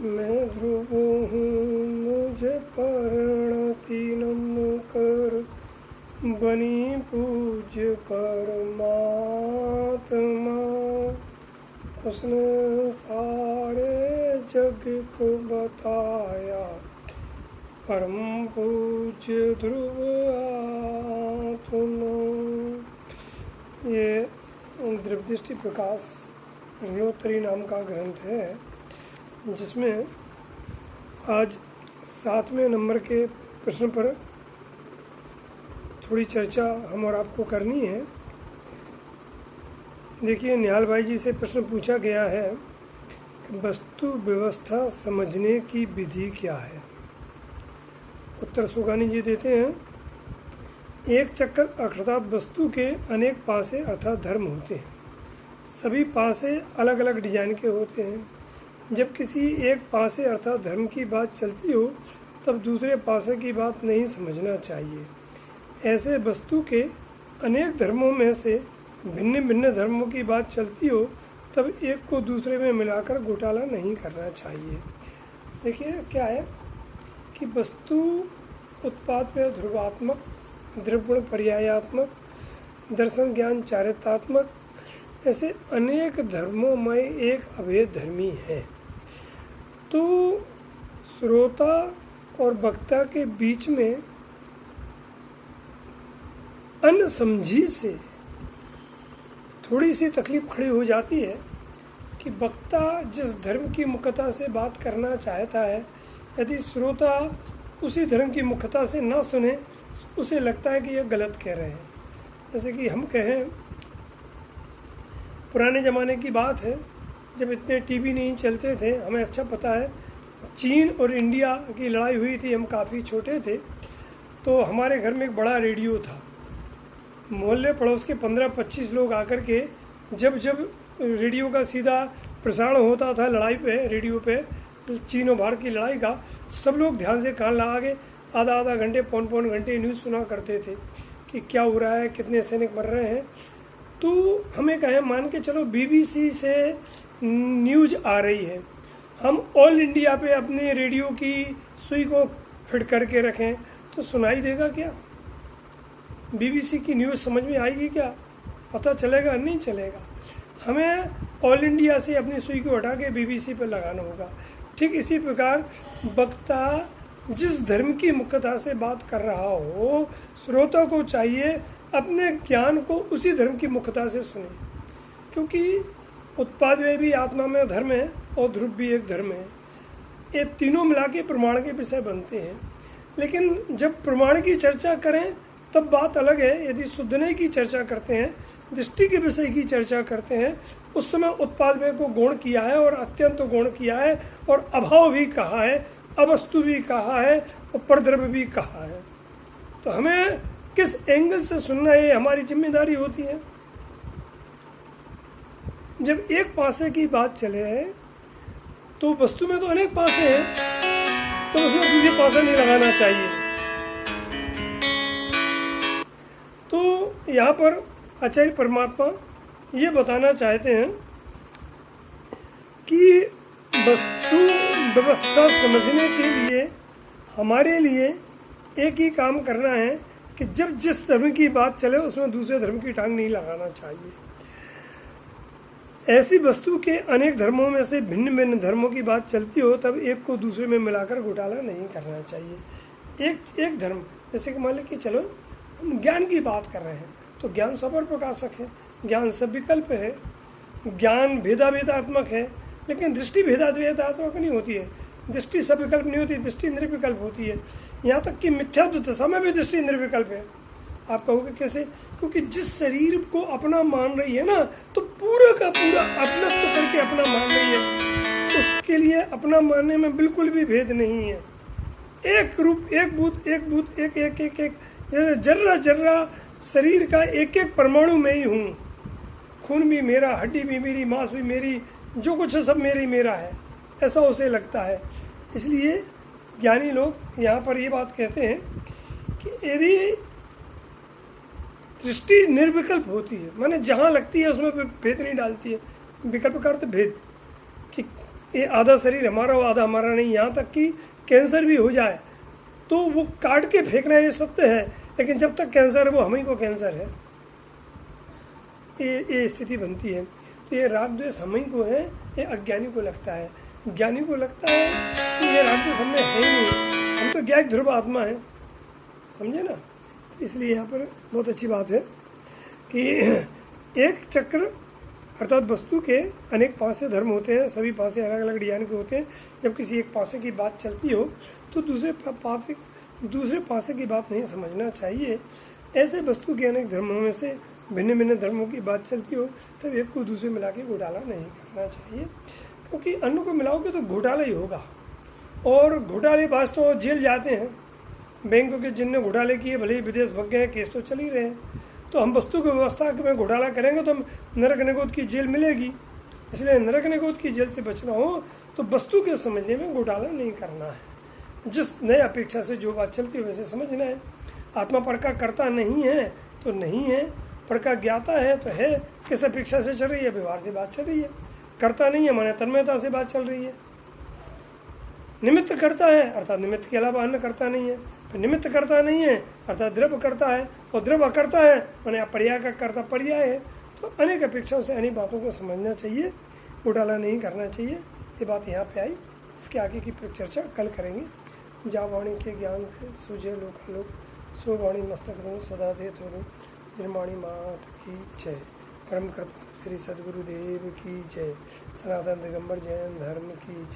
मैं ध्रुव हूँ मुझे परिणति कर बनी पूज्य परमात्मा। उसने सारे जग को बताया परम पूज्य ध्रुव आत्मा। ये दिव्यदृष्टि प्रकाश ऋणोत्तरी नाम का ग्रंथ है, जिसमें आज 7वें नंबर के प्रश्न पर थोड़ी चर्चा हम और आपको करनी है। देखिए, निहाल भाई जी से प्रश्न पूछा गया है कि वस्तु व्यवस्था समझने की विधि क्या है। उत्तर सुगानी जी देते हैं, एक चक्कर अर्थात वस्तु के अनेक पासे अर्थात धर्म होते हैं। सभी पासे अलग अलग डिजाइन के होते हैं। जब किसी एक पासे अर्थात धर्म की बात चलती हो तब दूसरे पासे की बात नहीं समझना चाहिए। ऐसे वस्तु के अनेक धर्मों में से भिन्न भिन्न धर्मों की बात चलती हो तब एक को दूसरे में मिलाकर घोटाला नहीं करना चाहिए। देखिए क्या है कि वस्तु उत्पाद में ध्रुवात्मक, द्रव्यगुण पर्यायात्मक, दर्शन ज्ञान चारित्रात्मक, ऐसे अनेक धर्मों में एक अभेद धर्मी है। तो श्रोता और वक्ता के बीच में अनसमझी से थोड़ी सी तकलीफ खड़ी हो जाती है कि वक्ता जिस धर्म की मुख्यता से बात करना चाहता है, यदि श्रोता उसी धर्म की मुख्यता से ना सुने, उसे लगता है कि यह गलत कह रहे हैं। जैसे कि हम कहें, पुराने ज़माने की बात है, जब इतने टीवी नहीं चलते थे। हमें अच्छा पता है, चीन और इंडिया की लड़ाई हुई थी, हम काफ़ी छोटे थे। तो हमारे घर में एक बड़ा रेडियो था। मोहल्ले पड़ोस के 15-25 लोग आकर के जब जब रेडियो का सीधा प्रसारण होता था लड़ाई पे, रेडियो पे चीन और भारत की लड़ाई का, सब लोग ध्यान से कान लगा के आधा घंटे पौन घंटे न्यूज़ सुना करते थे कि क्या हो रहा है, कितने सैनिक मर रहे हैं। तो हमें कहें, मान के चलो BBC से न्यूज़ आ रही है, हम ऑल इंडिया पे अपने रेडियो की सुई को फिट करके रखें तो सुनाई देगा क्या? BBC की न्यूज़ समझ में आएगी क्या? पता चलेगा? नहीं चलेगा। हमें ऑल इंडिया से अपनी सुई को हटा के BBC पर लगाना होगा। ठीक इसी प्रकार वक्ता जिस धर्म की मुख्यता से बात कर रहा हो, श्रोता को चाहिए अपने ज्ञान को उसी धर्म की मुख्यता से सुने, क्योंकि उत्पाद में भी आत्मा में धर्म है और ध्रुव भी एक धर्म है। ये तीनों मिला के प्रमाण के विषय बनते हैं। लेकिन जब प्रमाण की चर्चा करें तब बात अलग है। यदि शुद्धने की चर्चा करते हैं, दृष्टि के विषय की चर्चा करते हैं, उस समय उत्पाद में को गौण किया है और अत्यंत गौण किया है और अभाव भी कहा है, अवस्तु भी कहा है और परद्रव्य भी कहा है। तो हमें किस एंगल से सुनना है, हमारी जिम्मेदारी होती है। जब एक पासे की बात चले तो वस्तु में तो अनेक पासे हैं, तो उसमें दूसरे पासा नहीं लगाना चाहिए। तो यहाँ पर आचार्य परमात्मा ये बताना चाहते हैं कि वस्तु व्यवस्था समझने के लिए हमारे लिए एक ही काम करना है कि जब जिस धर्म की बात चले उसमें दूसरे धर्म की टांग नहीं लगाना चाहिए। ऐसी वस्तु के अनेक धर्मों में से भिन्न भिन्न धर्मों की बात चलती हो तब एक को दूसरे में मिलाकर घोटाला नहीं करना चाहिए। एक धर्म, जैसे कि मान लीजिए कि चलो हम ज्ञान की बात कर रहे हैं तो ज्ञान सपर प्रकाशक है, ज्ञान सब विकल्प है, ज्ञान भेदाभेदात्मक है, लेकिन दृष्टि भेदाभेदात्मक नहीं होती है। दृष्टि सब विकल्प नहीं होती, दृष्टि निर्विकल्प होती है। यहाँ तक कि मिथ्यात्व दशा में भी दृष्टि निर्विकल्प है। आप कहोगे कैसे? क्योंकि जिस शरीर को अपना मान रही है ना, तो पूरा का पूरा अपनत्व करके अपना मान रही है, उसके लिए अपना मानने में बिल्कुल भी भेद नहीं है। एक रूप, एक भूत, एक भूत, एक एक एक एक जर्रा जर्रा शरीर का एक एक परमाणु में ही हूँ। खून भी मेरा, हड्डी भी मेरी, मांस भी मेरी, जो कुछ है सब मेरा ही मेरा है, ऐसा उसे लगता है। इसलिए ज्ञानी लोग यहाँ पर ये बात कहते हैं कि यदि दृष्टि निर्विकल्प होती है, माने जहाँ लगती है उसमें भेद नहीं डालती है। विकल्प का अर्थ भेद, कि ये आधा शरीर हमारा हो आधा हमारा नहीं, यहाँ तक कि कैंसर भी हो जाए तो वो काट के फेंकना ये सत्य है, लेकिन जब तक कैंसर है वो हम ही को कैंसर है, ये स्थिति बनती है। तो ये राग द्वेष हम ही को है, ये अज्ञानी को लगता है। ज्ञानी को लगता है कि ये राग द्वेष हमने है ही नहीं, हम तो ज्ञान ध्रुव आत्मा है, समझे ना। तो इसलिए यहाँ पर बहुत अच्छी बात है कि एक चक्र अर्थात वस्तु के अनेक पासे धर्म होते हैं, सभी पासे अलग अलग डिजाइन के होते हैं। जब किसी एक पासे की बात चलती हो तो दूसरे पासे की बात नहीं समझना चाहिए। ऐसे वस्तु के अनेक धर्मों में से भिन्न भिन्न धर्मों की बात चलती हो तब एक को दूसरे मिला के घोटाला नहीं करना चाहिए, क्योंकि अन्य को मिलाओगे तो घोटाला ही होगा। और घोटालेबाज तो जेल जाते हैं, बैंकों के जिनने घोटाले किए भले ही विदेश भग गए, केस तो चल ही रहे हैं। तो हम वस्तु की व्यवस्था में घोटाला करेंगे तो हम नरक निगोद की जेल मिलेगी। इसलिए नरक निगोद की जेल से बचना हो तो वस्तु के समझने में घोटाला नहीं करना है। जिस नए अपेक्षा से जो बात चलती है वैसे समझना है। आत्मा पर का करता नहीं है तो नहीं है, पर का ज्ञाता है तो है। किस अपेक्षा से चल रही है? व्यवहार से बात चल रही है। करता नहीं है माने तन्मयता से बात चल रही है। निमित्त करता है अर्थात निमित्त के अलावा अन्य करता नहीं है, फिर निमित्त करता नहीं है अर्थात द्रव्य करता है, और द्रव्य करता है माने पर्याय का करता पर्याय है। तो अनेक अपेक्षाओं से अनेक बातों को समझना चाहिए, घोटाला नहीं करना चाहिए। ये बात यहाँ पे आई, इसके आगे की चर्चा कल करेंगे। जा वाणी के ज्ञान थे सूझे लोकालोक, सो वाणी मस्तक रो सदा दे तो निर्माणी मात की जय। परम कृपा श्री सद्गुरुदेव की जय। सनातन दिगंबर जैन धर्म की जय।